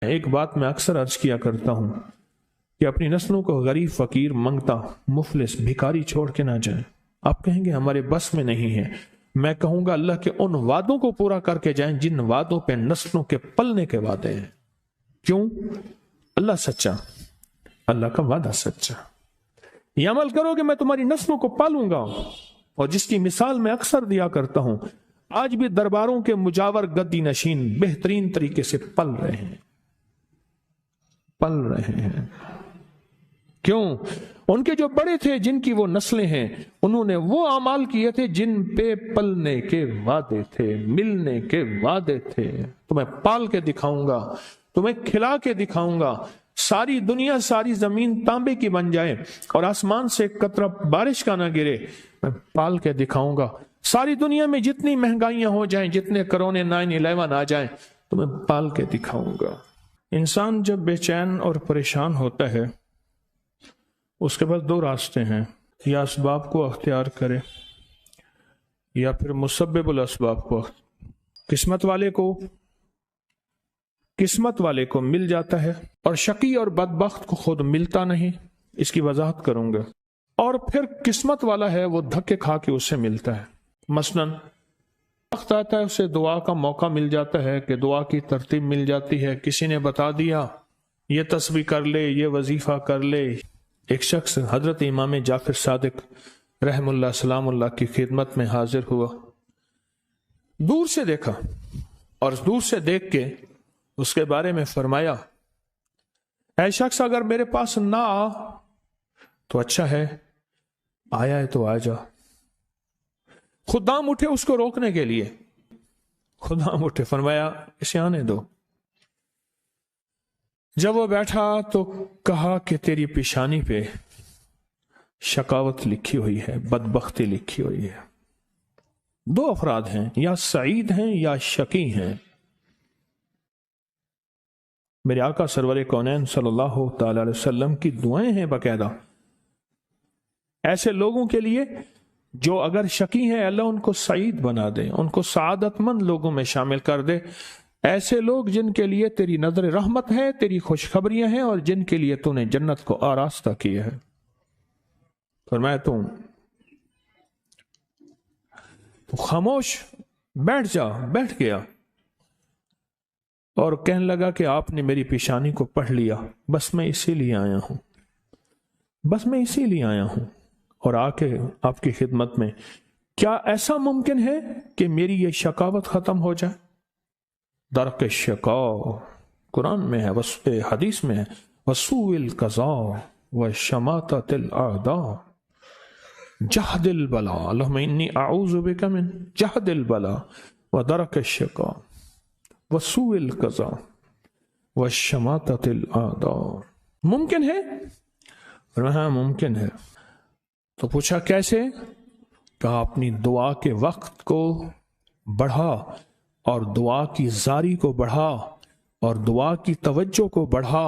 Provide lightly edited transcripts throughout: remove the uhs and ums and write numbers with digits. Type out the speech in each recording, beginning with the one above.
ایک بات میں اکثر عرض کیا کرتا ہوں کہ اپنی نسلوں کو غریب، فقیر، منگتا، مفلس، بھکاری چھوڑ کے نہ جائیں۔ آپ کہیں گے ہمارے بس میں نہیں ہے، میں کہوں گا اللہ کے ان وعدوں کو پورا کر کے جائیں جن وعدوں پہ نسلوں کے پلنے کے وعدے ہیں۔ کیوں؟ اللہ سچا، اللہ کا وعدہ سچا۔ یہ عمل کرو کہ میں تمہاری نسلوں کو پالوں گا، اور جس کی مثال میں اکثر دیا کرتا ہوں، آج بھی درباروں کے مجاور گدی نشین بہترین طریقے سے پل رہے ہیں، پل رہے ہیں۔ کیوں؟ ان کے جو بڑے تھے، جن کی وہ نسلیں ہیں، انہوں نے وہ اعمال کیے تھے جن پہ پلنے کے وعدے تھے، ملنے کے وعدے تھے۔ تمہیں پال کے دکھاؤں گا، تمہیں کھلا کے دکھاؤں گا، ساری دنیا، ساری زمین تانبے کی بن جائے اور آسمان سے ایک قطرہ بارش کا نہ گرے، میں پال کے دکھاؤں گا۔ ساری دنیا میں جتنی مہنگائیاں ہو جائیں، جتنے کرونے 9/11 آ جائیں، تمہیں پال کے دکھاؤں گا۔ انسان جب بے چین اور پریشان ہوتا ہے، اس کے پاس دو راستے ہیں، یا اسباب کو اختیار کرے یا پھر مسبب الاسباب کو۔ قسمت والے کو مل جاتا ہے، اور شقی اور بدبخت کو خود ملتا نہیں۔ اس کی وضاحت کروں گا۔ اور پھر قسمت والا ہے، وہ دھکے کھا کے اسے ملتا ہے۔ مثلاً وقت آتا ہے، اسے دعا کا موقع مل جاتا ہے کہ دعا کی ترتیب مل جاتی ہے، کسی نے بتا دیا یہ تسبیح کر لے، یہ وظیفہ کر لے۔ ایک شخص حضرت امام جعفر صادق رحم اللہ سلام اللہ کی خدمت میں حاضر ہوا، دور سے دیکھا، اور دور سے دیکھ کے اس کے بارے میں فرمایا، اے شخص اگر میرے پاس نہ آ تو اچھا ہے، آیا ہے تو آ جا۔ خدام اٹھے اس کو روکنے کے لیے، خدام اٹھے، فرمایا اسے آنے دو۔ جب وہ بیٹھا تو کہا کہ تیری پیشانی پہ شقاوت لکھی ہوئی ہے، بدبختی لکھی ہوئی ہے۔ دو افراد ہیں، یا سعید ہیں یا شقی ہیں۔ میرے آقا سرور کونین صلی اللہ تعالی علیہ وسلم کی دعائیں ہیں باقاعدہ ایسے لوگوں کے لیے جو اگر شقی ہیں، اللہ ان کو سعید بنا دے، ان کو سعادت مند لوگوں میں شامل کر دے۔ ایسے لوگ جن کے لیے تیری نظر رحمت ہے، تیری خوشخبریاں ہیں، اور جن کے لیے تو نے جنت کو آراستہ کیا ہے۔ فرمایا تو خاموش بیٹھ جا، بیٹھ گیا اور کہنے لگا کہ آپ نے میری پیشانی کو پڑھ لیا، بس میں اسی لیے آیا ہوں، بس میں اسی لیے آیا ہوں، اور آ کے آپ کی خدمت میں کیا ایسا ممکن ہے کہ میری یہ شقاوت ختم ہو جائے؟ درک شقاء قرآن میں ہے، حدیث میں ہے، وسوء القضاء وشماتۃ الاعداء جہد البلاء، اللہم انی اعوذ بک من جہد البلاء ودرک الشقاء وسوء القضاء وشماتۃ الاعداء۔ ممکن ہے؟ ہاں ممکن ہے۔ تو پوچھا کیسے؟ کہا اپنی دعا کے وقت کو بڑھا، اور دعا کی زاری کو بڑھا، اور دعا کی توجہ کو بڑھا،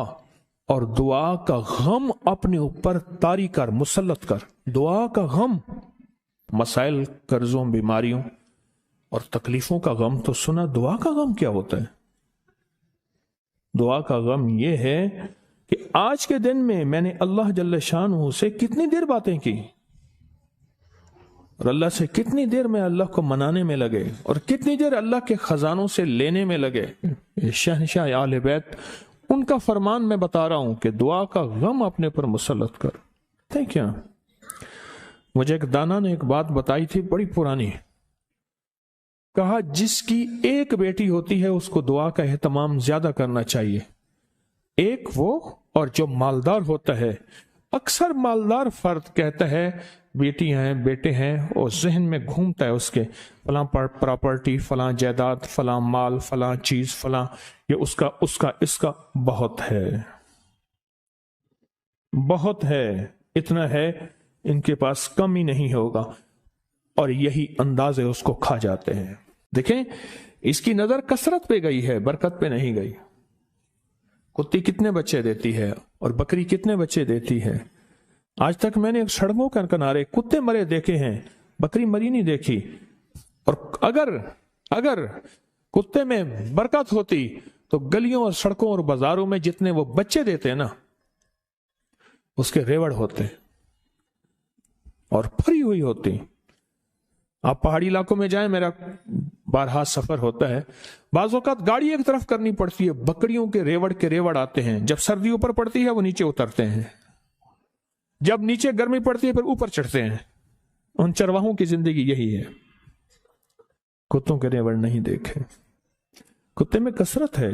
اور دعا کا غم اپنے اوپر طاری کر، مسلط کر۔ دعا کا غم، مسائل، قرضوں، بیماریوں اور تکلیفوں کا غم تو سنا، دعا کا غم کیا ہوتا ہے؟ دعا کا غم یہ ہے کہ آج کے دن میں میں نے اللہ جل شانہ سے کتنی دیر باتیں کی، اور اللہ سے کتنی دیر میں اللہ کو منانے میں لگے، اور کتنی دیر اللہ کے خزانوں سے لینے میں لگے۔ شہنشاہ اہل بیت، ان کا فرمان میں بتا رہا ہوں کہ دعا کا غم اپنے پر مسلط کر۔ تھے کیا؟ مجھے ایک دانا نے ایک بات بتائی تھی بڑی پرانی، کہا جس کی ایک بیٹی ہوتی ہے اس کو دعا کا اہتمام زیادہ کرنا چاہیے، ایک وہ، اور جو مالدار ہوتا ہے، اکثر مالدار فرد کہتا ہے بیٹی ہیں، بیٹے ہیں، اور ذہن میں گھومتا ہے اس کے فلاں پراپرٹی، فلاں جائیداد، فلاں مال، فلاں چیز، فلاں، یہ اس کا بہت ہے، بہت ہے، اتنا ہے ان کے پاس کم ہی نہیں ہوگا، اور یہی انداز ہے اس کو کھا جاتے ہیں۔ دیکھیں اس کی نظر کثرت پہ گئی ہے، برکت پہ نہیں گئی۔ کتی کتنے بچے دیتی ہے اور بکری کتنے بچے دیتی ہے؟ آج تک میں نے سڑکوں کے کنارے کتے مرے دیکھے ہیں، بکری مری نہیں دیکھی۔ اور اگر کتے میں برکت ہوتی تو گلیوں اور سڑکوں اور بازاروں میں جتنے وہ بچے دیتے ہیں نا، اس کے ریوڑ ہوتے ہیں اور بھری ہوئی ہوتی. آپ پہاڑی علاقوں میں جائیں، میرا بارہا سفر ہوتا ہے، بعض اوقات گاڑی ایک طرف کرنی پڑتی ہے، بکریوں کے ریوڑ آتے ہیں. جب سردی اوپر پڑتی ہے وہ نیچے اترتے ہیں، جب نیچے گرمی پڑتی ہے پھر اوپر چڑھتے ہیں. ان چرواہوں کی زندگی یہی ہے. کتوں کے ریوڑ نہیں دیکھے. کتے میں کثرت ہے،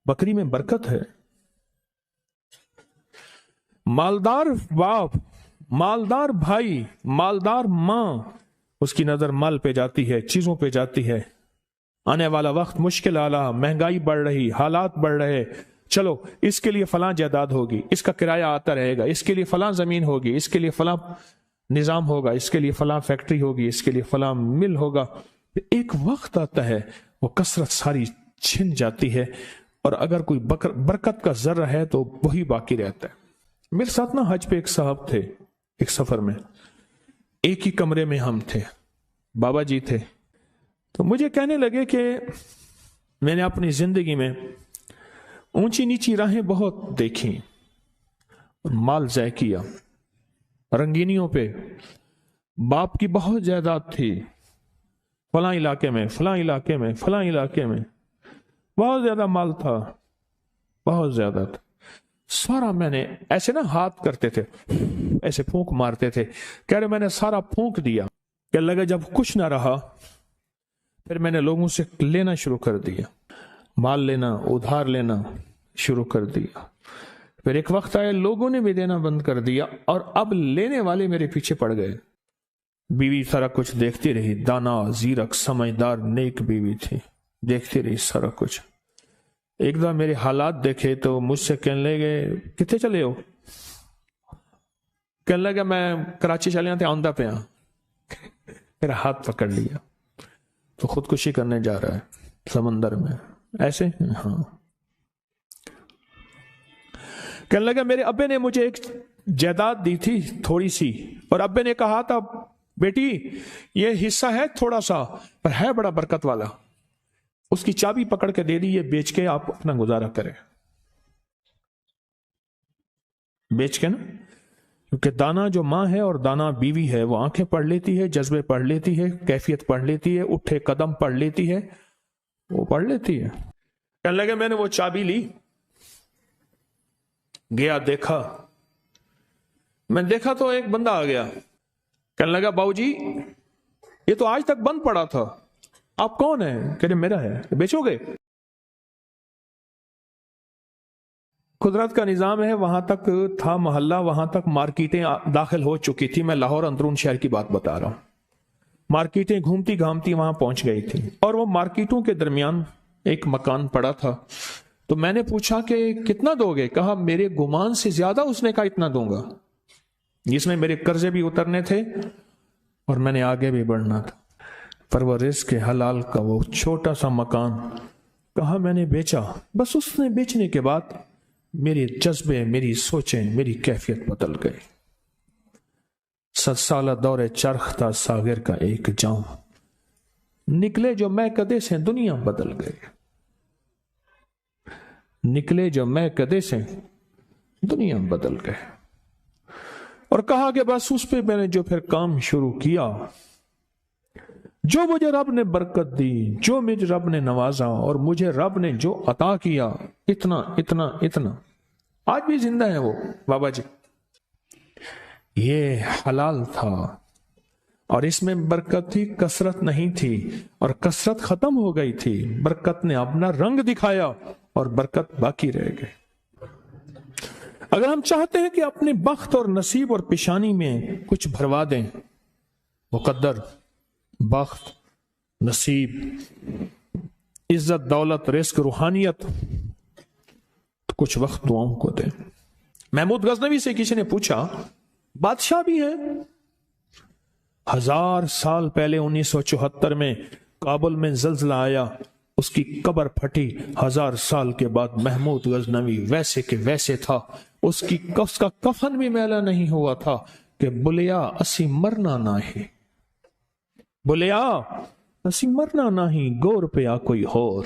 بکری میں برکت ہے. مالدار باپ، مالدار بھائی، مالدار ماں، اس کی نظر مال پہ جاتی ہے، چیزوں پہ جاتی ہے. آنے والا وقت مشکل آلا، مہنگائی بڑھ رہی، حالات بڑھ رہے، چلو اس کے لیے فلاں جائیداد ہوگی، اس کا کرایہ آتا رہے گا، اس کے لیے فلاں زمین ہوگی، اس کے لیے فلاں نظام ہوگا، اس کے لیے فلاں فیکٹری ہوگی، اس کے لیے فلاں مل ہوگا. ایک وقت آتا ہے وہ کثرت ساری چھن جاتی ہے، اور اگر کوئی برکت کا ذرہ ہے تو وہی باقی رہتا ہے. میرے ساتھ نا حج پہ ایک صاحب تھے، ایک سفر میں، ایک ہی کمرے میں ہم تھے، بابا جی تھے. تو مجھے کہنے لگے کہ میں نے اپنی زندگی میں اونچی نیچی راہیں بہت دیکھی، مال ضائع کیا، رنگینیوں پہ. باپ کی بہت جائیداد تھی، فلاں علاقے میں، فلاں علاقے میں، فلاں علاقے میں بہت زیادہ مال تھا، بہت زیادہ تھا. سارا میں نے ایسے نا ہاتھ کرتے تھے، ایسے پھونک مارتے تھے، کہہ رہے میں نے سارا پھونک دیا. کہ لگا جب کچھ نہ رہا پھر میں نے لوگوں سے لینا شروع کر دیا، مال لینا، ادھار لینا شروع کر دیا. پھر ایک وقت آیا لوگوں نے بھی دینا بند کر دیا، اور اب لینے والے میرے پیچھے پڑ گئے. بیوی سارا کچھ دیکھتی رہی، دانا، زیرک، سمجھدار، نیک بیوی تھی، دیکھتی رہی سارا کچھ. ایک دم میرے حالات دیکھے تو مجھ سے کہنے لگے کتنے چلے ہو؟ کہنے لگا میں کراچی چلے آتے آندہ پہ ہاں. میرا ہاتھ پکڑ لیا تو خودکشی کرنے جا رہا ہے سمندر میں ایسے. ہاں. کہنے لگا میرے ابے نے مجھے ایک جائیداد دی تھی تھوڑی سی، اور ابے نے کہا تھا بیٹی یہ حصہ ہے تھوڑا سا پر ہے بڑا برکت والا، اس کی چابی پکڑ کے دے دی، یہ بیچ کے آپ اپنا گزارا کریں. بیچ کے نا، کیونکہ دانا جو ماں ہے اور دانا بیوی ہے وہ آنکھیں پڑھ لیتی ہے، جذبے پڑھ لیتی ہے، کیفیت پڑھ لیتی ہے، اٹھے قدم پڑھ لیتی ہے، وہ پڑھ لیتی ہے. کہنے لگے میں نے وہ چابی لی، گیا دیکھا، میں دیکھا تو ایک بندہ آ گیا. کہنے لگا باؤ جی یہ تو آج تک بند پڑا تھا، آپ کون ہیں؟ کہ میرا ہے، بیچو گے؟ قدرت کا نظام ہے، وہاں تک تھا محلہ، وہاں تک مارکیٹیں داخل ہو چکی تھی. میں لاہور اندرون شہر کی بات بتا رہا ہوں. مارکیٹیں گھومتی گھامتی وہاں پہنچ گئی تھی، اور وہ مارکیٹوں کے درمیان ایک مکان پڑا تھا. تو میں نے پوچھا کہ کتنا دو گے؟ کہا میرے گمان سے زیادہ. اس نے کہا اتنا دوں گا. جس میں میرے قرضے بھی اترنے تھے اور میں نے آگے بھی بڑھنا تھا. پر وہ رزق حلال کا وہ چھوٹا سا مکان کہا میں نے بیچا. بس اس نے بیچنے کے بعد میرے جذبے، میری سوچیں، میری کیفیت بدل گئی. 7 سالہ دور چرخ تھا ساغر کا ایک جام، نکلے جو میں کدے سے دنیا بدل گئے. نکلے جو میں کدے سے دنیا بدل گئے. اور کہا کہ بس اس پہ میں نے جو پھر کام شروع کیا، جو مجھے رب نے برکت دی، جو مجھے رب نے نوازا، اور مجھے رب نے جو عطا کیا، اتنا اتنا اتنا. آج بھی زندہ ہے وہ بابا جی. یہ حلال تھا اور اس میں برکت تھی، کثرت نہیں تھی. اور کثرت ختم ہو گئی تھی، برکت نے اپنا رنگ دکھایا اور برکت باقی رہ گئی. اگر ہم چاہتے ہیں کہ اپنے بخت اور نصیب اور پیشانی میں کچھ بھروا دیں، مقدر، بخت، نصیب، عزت، دولت، رزق، روحانیت، تو کچھ وقت دعاؤں کو دیں. محمود غزنوی سے کسی نے پوچھا بادشاہ بھی ہیں. 1000 سال پہلے 1974 میں کابل میں زلزلہ آیا، اس کی قبر پھٹی. 1000 سال کے بعد محمود غزنوی ویسے کہ ویسے تھا. اس کا کفن بھی میلا نہیں ہوا تھا کہ بلیا اسی مرنا نہ ہی، بلیا اسی مرنا نہ ہی، گور پہ آ کوئی اور.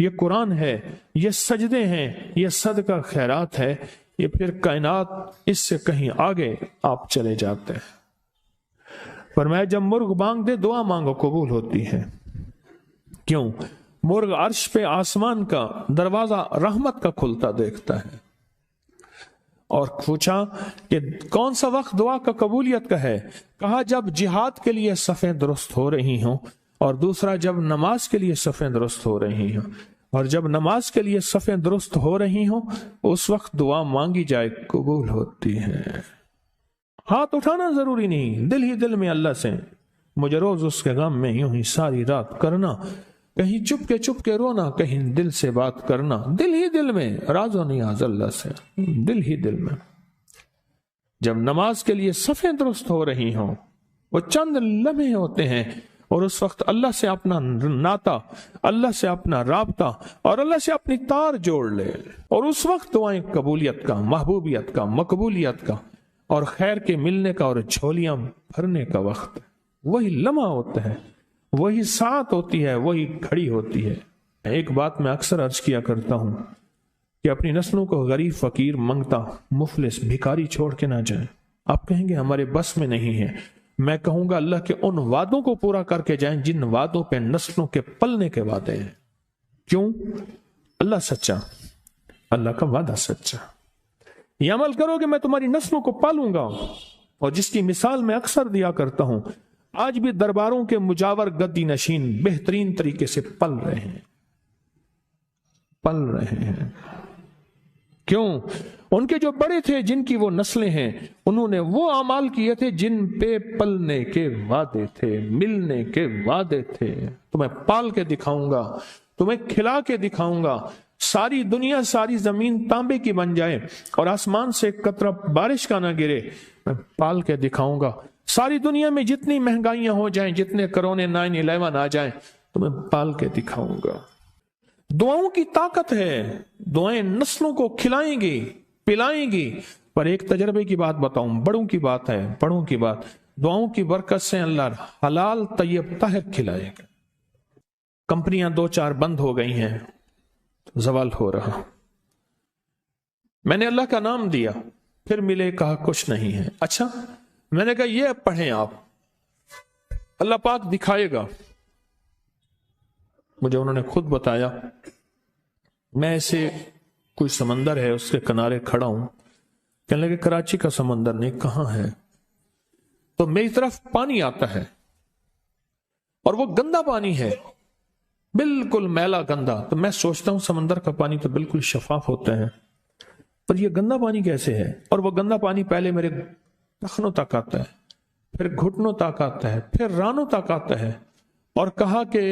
یہ قرآن ہے، یہ سجدے ہیں، یہ صدقہ خیرات ہے، یہ پھر کائنات اس سے کہیں آگے آپ چلے جاتے ہیں۔ فرمایا جب مرغ بانگ دے دعا مانگو قبول ہوتی ہے۔ کیوں؟ مرغ عرش پہ آسمان کا دروازہ رحمت کا کھلتا دیکھتا ہے۔ اور پوچھا کہ کون سا وقت دعا کا قبولیت کا ہے؟ کہا جب جہاد کے لیے صفیں درست ہو رہی ہوں، اور دوسرا جب نماز کے لیے صفیں درست ہو رہی ہوں، اور جب نماز کے لیے صفیں درست ہو رہی ہوں اس وقت دعا مانگی جائے قبول ہوتی ہے۔ ہاتھ اٹھانا ضروری نہیں، دل ہی دل میں اللہ سے مجھے روز اس کے غم میں یوں ہی ساری رات کرنا، کہیں چپ کے رونا، کہیں دل سے بات کرنا، دل ہی دل میں راز و نیاز اللہ سے، دل ہی دل میں۔ جب نماز کے لیے صفیں درست ہو رہی ہوں، وہ چند لمحے ہوتے ہیں، اور اس وقت اللہ سے اپنا ناتا، اللہ سے اپنا رابطہ اور اللہ سے اپنی تار جوڑ لے، اور اس وقت دعائیں قبولیت کا، محبوبیت کا، مقبولیت کا اور خیر کے ملنے کا اور جھولیاں بھرنے کا وقت، وہی لمحہ ہوتا ہے، وہی ساعت ہوتی ہے، وہی گھڑی ہوتی ہے۔ ایک بات میں اکثر عرض کیا کرتا ہوں کہ اپنی نسلوں کو غریب، فقیر، منگتا، مفلس، بھکاری چھوڑ کے نہ جائیں۔ آپ کہیں گے ہمارے بس میں نہیں ہے، میں کہوں گا اللہ کے ان وعدوں کو پورا کر کے جائیں جن وعدوں پہ نسلوں کے پلنے کے وعدے ہیں۔ کیوں؟ اللہ سچا، اللہ کا وعدہ سچا۔ یہ عمل کرو کہ میں تمہاری نسلوں کو پالوں گا، اور جس کی مثال میں اکثر دیا کرتا ہوں، آج بھی درباروں کے مجاور گدی نشین بہترین طریقے سے پل رہے ہیں، پل رہے ہیں۔ کیوں؟ ان کے جو بڑے تھے، جن کی وہ نسلیں ہیں، انہوں نے وہ اعمال کیے تھے جن پہ پلنے کے وعدے تھے، ملنے کے وعدے تھے۔ تمہیں پال کے دکھاؤں گا، تمہیں کھلا کے دکھاؤں گا، ساری دنیا، ساری زمین تانبے کی بن جائے اور آسمان سے ایک قطرہ بارش کا نہ گرے، میں پال کے دکھاؤں گا۔ ساری دنیا میں جتنی مہنگائیاں ہو جائیں، جتنے کرونے 9/11 آ جائیں، تمہیں پال کے دکھاؤں گا۔ دعاؤں کی طاقت ہے، دعائیں نسلوں کو کھلائیں گی، پلائیں گی۔ پر ایک تجربے کی بات بتاؤں، بڑوں کی بات ہے، بڑوں کی بات، دعاؤں کی برکت سے اللہ حلال طیب طاہر کھلائے گا۔ کمپنیاں 2-4 بند ہو گئی ہیں، زوال ہو رہا، میں نے اللہ کا نام دیا، پھر ملے، کہا کچھ نہیں ہے۔ اچھا، میں نے کہا یہ پڑھیں آپ، اللہ پاک دکھائے گا۔ مجھے انہوں نے خود بتایا، میں ایسے کوئی سمندر ہے اس کے کنارے کھڑا ہوں، کہنے لگے کراچی کا سمندر نہیں، کہاں ہے؟ تو میری طرف پانی آتا ہے اور وہ گندا پانی ہے، بالکل میلا گندا۔ تو میں سوچتا ہوں سمندر کا پانی تو بالکل شفاف ہوتا ہے، پر یہ گندا پانی کیسے ہے؟ اور وہ گندا پانی پہلے میرے ٹخنوں تک آتا ہے، پھر گھٹنوں تک آتا ہے، پھر رانوں تک آتا ہے۔ اور کہا کہ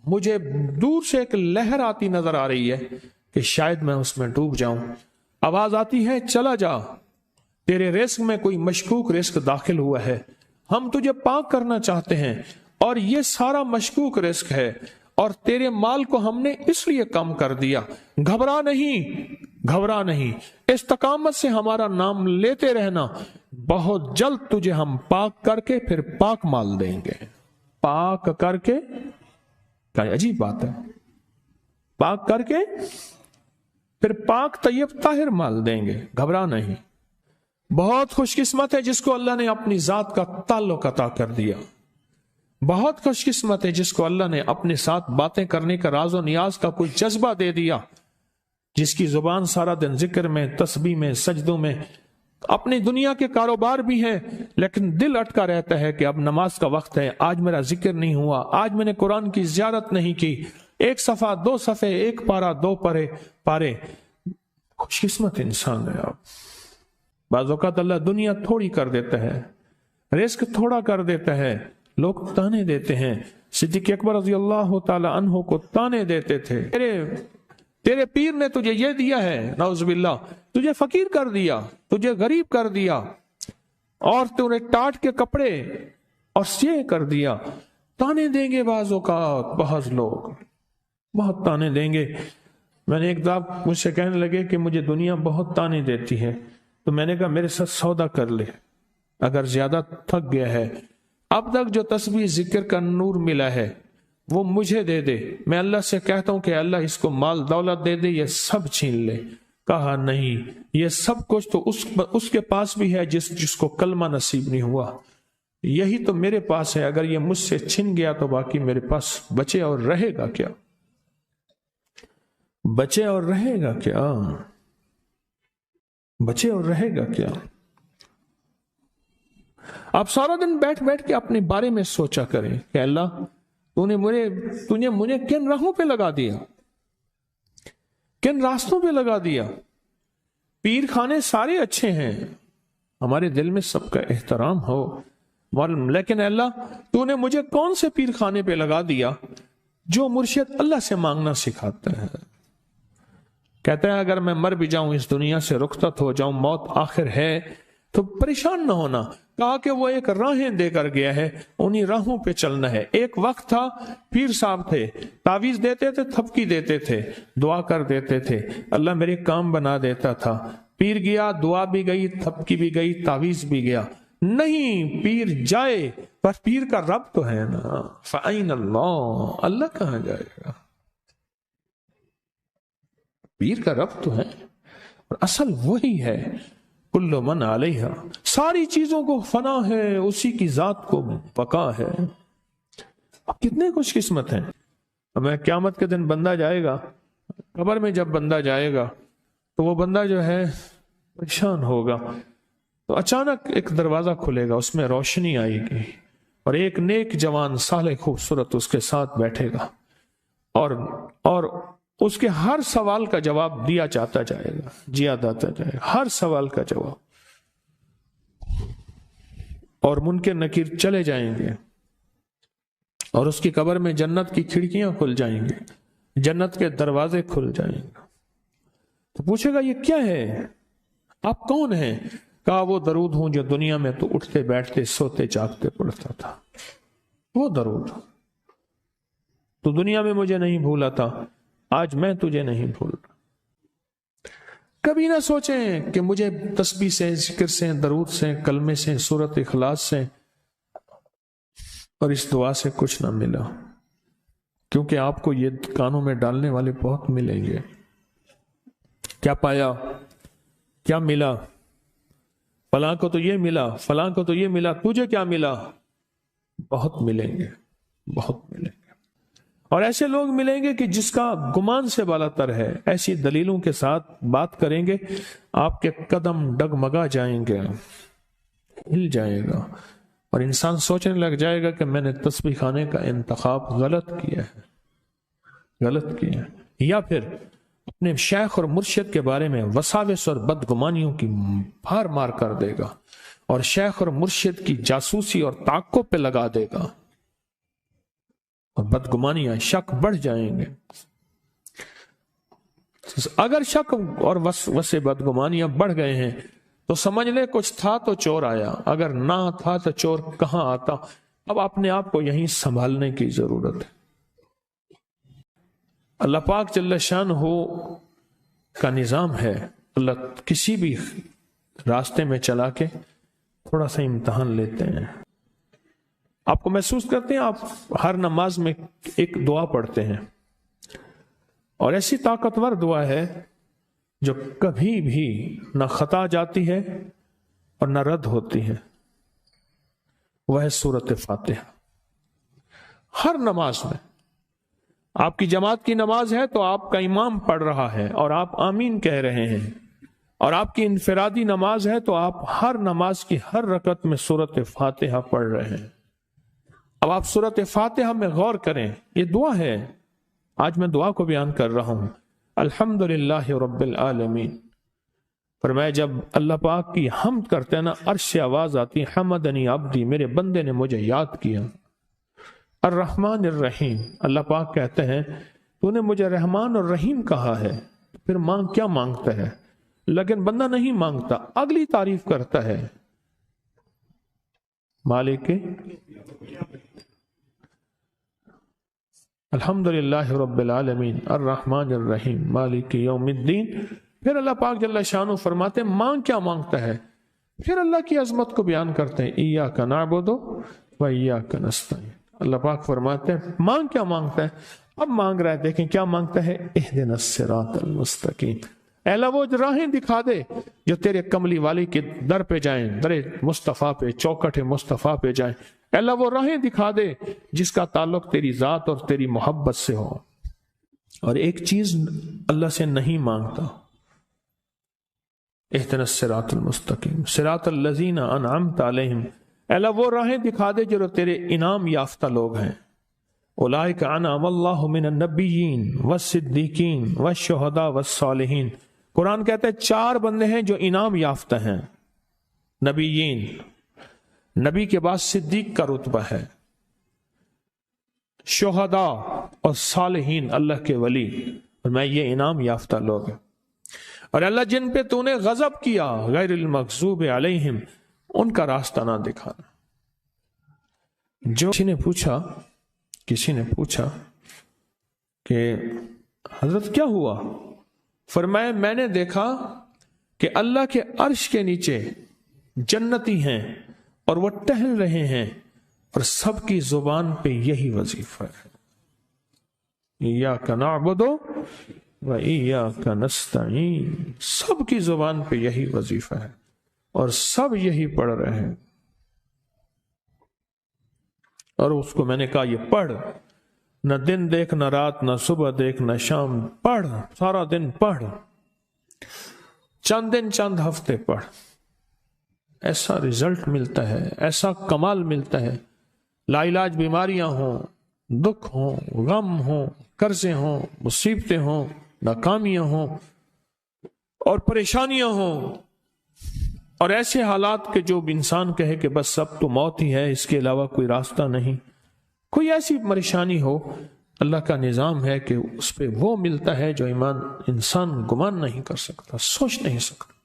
مجھے دور سے ایک لہر آتی نظر آ رہی ہے کہ شاید میں اس میں ڈوب جاؤں۔ آواز آتی ہے چلا جا، تیرے رزق میں کوئی مشکوک رزق داخل ہوا ہے، ہم تجھے پاک کرنا چاہتے ہیں، اور یہ سارا مشکوک رزق ہے، اور تیرے مال کو ہم نے اس لیے کم کر دیا۔ گھبرا نہیں، گھبرا نہیں، استقامت سے ہمارا نام لیتے رہنا، بہت جلد تجھے ہم پاک کر کے پھر پاک مال دیں گے۔ پاک کر کے، کیا عجیب بات ہے، پاک کر کے پھر پاک طیب طاہر مال دیں گے، گھبرا نہیں۔ بہت خوش قسمت ہے جس کو اللہ نے اپنی ذات کا تعلق عطا کر دیا، بہت خوش قسمت ہے جس کو اللہ نے اپنے ساتھ باتیں کرنے کا، راز و نیاز کا کوئی جذبہ دے دیا، جس کی زبان سارا دن ذکر میں، تسبیح میں، سجدوں میں، اپنی دنیا کے کاروبار بھی ہیں، لیکن دل اٹکا رہتا ہے کہ اب نماز کا وقت ہے، آج میرا ذکر نہیں ہوا، آج میں نے قرآن کی زیارت نہیں کی، 1 صفحہ 2 صفحے، 1 پارہ 2 پارے۔ خوش قسمت انسان ہے۔ آپ بعض اوقات اللہ دنیا تھوڑی کر دیتا ہے، رزق تھوڑا کر دیتا ہے، لوگ تانے دیتے ہیں۔ صدیق اکبر رضی اللہ تعالی عنہ کو تانے دیتے تھے، تیرے پیر نے تجھے یہ دیا ہے، نعوذ باللہ، تجھے فقیر کر دیا، تجھے غریب کر دیا، اور تمہیں ٹاٹ کے کپڑے اور یہ کر دیا۔ تانے دیں گے بعض اوقات، بعض لوگ بہت تانے دیں گے۔ میں نے ایک دفعہ مجھ سے کہنے لگے کہ مجھے دنیا بہت تانے دیتی ہے، تو میں نے کہا میرے ساتھ سودا کر لے، اگر زیادہ تھک گیا ہے، اب تک جو تسبیح ذکر کا نور ملا ہے، وہ مجھے دے دے، میں اللہ سے کہتا ہوں کہ اللہ اس کو مال دولت دے دے، یہ سب چھین لے۔ کہا نہیں، یہ سب کچھ تو اس کے پاس بھی ہے جس کو کلمہ نصیب نہیں ہوا، یہی تو میرے پاس ہے، اگر یہ مجھ سے چھن گیا تو باقی میرے پاس بچے اور رہے گا کیا؟ بچے اور رہے گا کیا؟ بچے اور رہے گا کیا؟ آپ سارا دن بیٹھ بیٹھ کے اپنے بارے میں سوچا کریں کہ اللہ تو نے مجھے کن راہوں پہ لگا دیا، کن راستوں پہ لگا دیا۔ پیر خانے سارے اچھے ہیں، ہمارے دل میں سب کا احترام ہو، لیکن اللہ تو نے مجھے کون سے پیر خانے پہ لگا دیا جو مرشد اللہ سے مانگنا سکھاتا ہے؟ کہتا ہے اگر میں مر بھی جاؤں، اس دنیا سے رخصت ہو جاؤں، موت آخر ہے، تو پریشان نہ ہونا۔ کہا کہ وہ ایک راہیں دے کر گیا ہے، انہی راہوں پہ چلنا ہے۔ ایک وقت تھا پیر صاحب تھے، تعویذ دیتے تھے، تھپکی دیتے تھے، دعا کر دیتے تھے، اللہ میرے کام بنا دیتا تھا۔ پیر گیا، دعا بھی گئی، تھپکی بھی گئی، تعویذ بھی گیا۔ نہیں، پیر جائے پر پیر کا رب تو ہے نا، فَأَيْنَ اللَّهُ، اللہ کہاں جائے گا؟ پیر کا رب تو ہے، اور اصل وہی ہے۔ کل من علیہا، ساری چیزوں کو فنا ہے، اسی کی ذات کو بقا ہے۔ اب کتنے خوش قسمت ہیں۔ اب قیامت کے دن بندہ جائے گا قبر میں، جب بندہ جائے گا تو وہ بندہ جو ہے پریشان ہوگا، تو اچانک ایک دروازہ کھلے گا، اس میں روشنی آئے گی، اور ایک نیک جوان صالح خوبصورت اس کے ساتھ بیٹھے گا، اور اس کے ہر سوال کا جواب دیا جاتا جائے گا، جیا جاتا جائے گا، ہر سوال کا جواب، اور منکر نکیر چلے جائیں گے، اور اس کی قبر میں جنت کی کھڑکیاں کھل جائیں گے، جنت کے دروازے کھل جائیں گے۔ تو پوچھے گا یہ کیا ہے، آپ کون ہیں؟ کہا وہ درود ہوں جو دنیا میں تو اٹھتے بیٹھتے سوتے جاگتے پڑھتا تھا، وہ درود۔ تو دنیا میں مجھے نہیں بھولا تھا، آج میں تجھے نہیں بھول رہا۔ کبھی نہ سوچیں کہ مجھے تسبیح سے، ذکر سے، درود سے، کلمے سے، سورت اخلاص سے اور اس دعا سے کچھ نہ ملا، کیونکہ آپ کو یہ کانوں میں ڈالنے والے بہت ملیں گے۔ کیا پایا، کیا ملا؟ فلاں کو تو یہ ملا، فلاں کو تو یہ ملا، تجھے کیا ملا؟ بہت ملیں گے، بہت ملیں گے۔ اور ایسے لوگ ملیں گے کہ جس کا گمان سے بالا تر ہے، ایسی دلیلوں کے ساتھ بات کریں گے، آپ کے قدم ڈگمگا جائیں گے، ہل جائے گا، اور انسان سوچنے لگ جائے گا کہ میں نے تسبیح خانے کا انتخاب غلط کیا ہے، غلط کیا ہے۔ یا پھر اپنے شیخ اور مرشد کے بارے میں وساوس اور بدگمانیوں کی بھار مار کر دے گا، اور شیخ اور مرشد کی جاسوسی اور تعقب پہ لگا دے گا، اور بدگمانیاں، شک بڑھ جائیں گے۔ اگر شک اور وسے بدگمانیاں بڑھ گئے ہیں تو سمجھ لے کچھ تھا تو چور آیا، اگر نہ تھا تو چور کہاں آتا۔ اب اپنے آپ کو یہیں سنبھالنے کی ضرورت ہے۔ اللہ پاک جل شانہ کا نظام ہے، اللہ کسی بھی راستے میں چلا کے تھوڑا سا امتحان لیتے ہیں۔ آپ کو محسوس کرتے ہیں، آپ ہر نماز میں ایک دعا پڑھتے ہیں، اور ایسی طاقتور دعا ہے جو کبھی بھی نہ خطا جاتی ہے اور نہ رد ہوتی ہے، وہ ہے سورۃ فاتحہ۔ ہر نماز میں، آپ کی جماعت کی نماز ہے تو آپ کا امام پڑھ رہا ہے اور آپ آمین کہہ رہے ہیں، اور آپ کی انفرادی نماز ہے تو آپ ہر نماز کی ہر رکعت میں سورۃ فاتحہ پڑھ رہے ہیں۔ اب آپ سورۃ فاتحہ میں غور کریں، یہ دعا ہے، آج میں دعا کو بیان کر رہا ہوں۔ الحمدللہ رب العالمین، فرمایا جب اللہ پاک کی حمد کرتے ہیں نا، عرش سے آواز آتی، حمدنی عبدی، میرے بندے نے مجھے یاد کیا۔ الرحمن الرحیم، اللہ پاک کہتے ہیں تو نے مجھے رحمان اور رحیم کہا ہے، پھر کیا مانگتا ہے؟ لیکن بندہ نہیں مانگتا، اگلی تعریف کرتا ہے، مالک الحمدللہ رب العالمین الرحمن الرحیم مالک یوم الدین۔ پھر اللہ پاک جل شانہ فرماتے ہیں مانگ کیا مانگتا ہے، پھر اللہ کی عظمت کو بیان کرتے ہیں، ایاک نعبد و ایاک نستعین، اللہ پاک فرماتے ہیں مانگ کیا مانگتا ہے؟ اب مانگ رہا ہے، دیکھیں کیا مانگتا ہے، اہدنا الصراط المستقیم، اے اللہ وہ راہیں دکھا دے جو تیرے کملی والی کے در پہ جائیں، در مصطفیٰ پہ، چوکٹ مصطفیٰ پہ جائیں، اے اللہ وہ راہیں دکھا دے جس کا تعلق تیری ذات اور تیری محبت سے ہو۔ اور ایک چیز اللہ سے نہیں مانگتا، اہدنا الصراط المستقیم صراط الذین انعمت علیہم، اے اللہ وہ راہیں دکھا دے جو تیرے انعام یافتہ لوگ ہیں، اولئک انعم اللہ من النبیین والصدیقین والشہداء والصالحین۔ قرآن کہتا ہے 4 بندے ہیں جو انعام یافتہ ہیں، نبیین، نبی کے بعد صدیق کا رتبہ ہے، شہداء اور صالحین اللہ کے ولی، اور میں یہ انعام یافتہ لوگ ہیں۔ اور اللہ جن پہ تو نے غضب کیا غیر المغضوب علیہم، ان کا راستہ نہ دکھانا۔ جو کسی نے پوچھا کہ حضرت کیا ہوا؟ فرمایا میں نے دیکھا کہ اللہ کے عرش کے نیچے جنتی ہیں اور وہ ٹہل رہے ہیں اور سب کی زبان پہ یہی وظیفہ ہے، ایاک نعبد و ایاک نستعین، سب کی زبان پہ یہی وظیفہ ہے اور سب یہی پڑھ رہے ہیں۔ اور اس کو میں نے کہا یہ پڑھ، نہ دن دیکھ نہ رات نہ صبح دیکھ نہ شام، پڑھ، سارا دن پڑھ، چند دن چند ہفتے پڑھ، ایسا رزلٹ ملتا ہے، ایسا کمال ملتا ہے۔ لا علاج بیماریاں ہوں، دکھ ہوں، غم ہوں، قرضے ہوں، مصیبتیں ہوں، ناکامیاں ہوں اور پریشانیاں ہوں، اور ایسے حالات کہ جو انسان کہے کہ بس سب تو موت ہی ہے، اس کے علاوہ کوئی راستہ نہیں، کوئی ایسی پریشانی ہو، اللہ کا نظام ہے کہ اس پہ وہ ملتا ہے جو انسان گمان نہیں کر سکتا، سوچ نہیں سکتا۔